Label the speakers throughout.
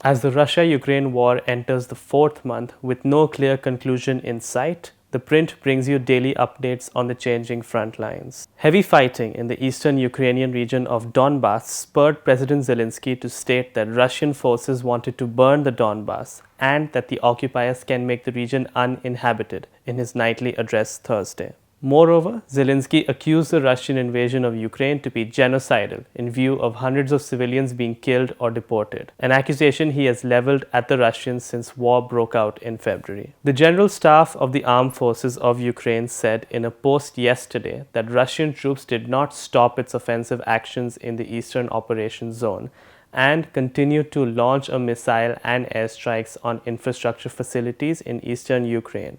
Speaker 1: As the Russia-Ukraine war enters the fourth month with no clear conclusion in sight, ThePrint brings you daily updates on the changing front lines. Heavy fighting in the eastern Ukrainian region of Donbas spurred President Zelensky to state that Russian forces wanted to burn the Donbas and that the occupiers can make the region uninhabited in his nightly address Thursday. Moreover, Zelensky accused the Russian invasion of Ukraine to be genocidal in view of hundreds of civilians being killed or deported, an accusation he has leveled at the Russians since war broke out in February. The General Staff of the Armed Forces of Ukraine said in a post yesterday that Russian troops did not stop its offensive actions in the Eastern Operation Zone and continued to launch a missile and airstrikes on infrastructure facilities in eastern Ukraine,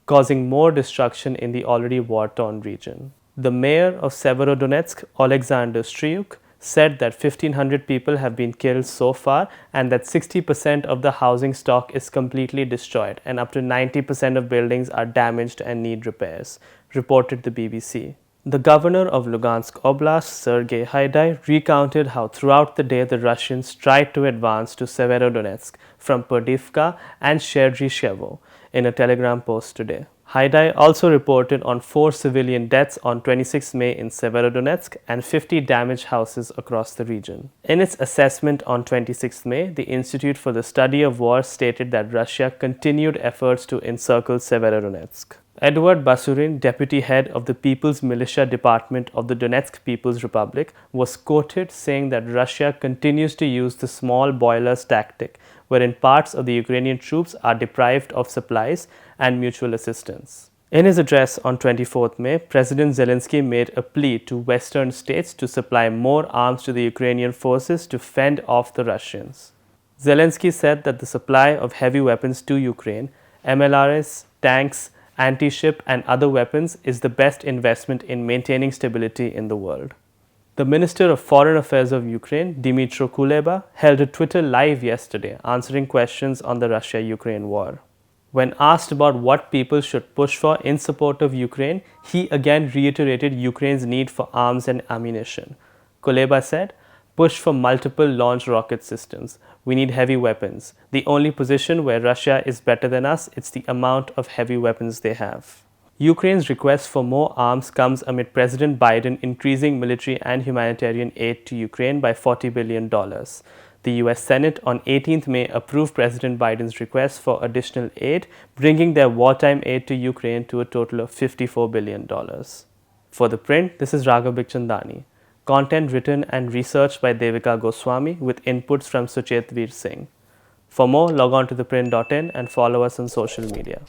Speaker 1: causing more destruction in the already war-torn region. The mayor of Severodonetsk, Alexander Stryuk, said that 1,500 people have been killed so far and that 60% of the housing stock is completely destroyed and up to 90% of buildings are damaged and need repairs, reported the BBC. The governor of Lugansk Oblast, Sergei Haidai, recounted how throughout the day the Russians tried to advance to Severodonetsk from Perdivka and Sherdyshevo in a telegram post today. Haidai also reported on 4 civilian deaths on 26 May in Severodonetsk and 50 damaged houses across the region. In its assessment on 26 May, the Institute for the Study of War stated that Russia continued efforts to encircle Severodonetsk. Edward Basurin, deputy head of the People's Militia Department of the Donetsk People's Republic, was quoted saying that Russia continues to use the small boilers tactic, wherein parts of the Ukrainian troops are deprived of supplies and mutual assistance. In his address on 24th May, President Zelensky made a plea to Western states to supply more arms to the Ukrainian forces to fend off the Russians. Zelensky said that the supply of heavy weapons to Ukraine, MLRS, tanks, anti-ship and other weapons is the best investment in maintaining stability in the world. The Minister of Foreign Affairs of Ukraine, Dmytro Kuleba, held a Twitter live yesterday answering questions on the Russia-Ukraine war. When asked about what people should push for in support of Ukraine, he again reiterated Ukraine's need for arms and ammunition. Kuleba said, "Push for multiple launch rocket systems. We need heavy weapons. The only position where Russia is better than us, it's the amount of heavy weapons they have." Ukraine's request for more arms comes amid President Biden increasing military and humanitarian aid to Ukraine by $40 billion. The US Senate on 18th May approved President Biden's request for additional aid, bringing their wartime aid to Ukraine to a total of $54 billion. For ThePrint, this is Raghav Bikhchandani. Content written and researched by Devika Goswami with inputs from Suchet Vir Singh. For more, log on to theprint.in and follow us on social media.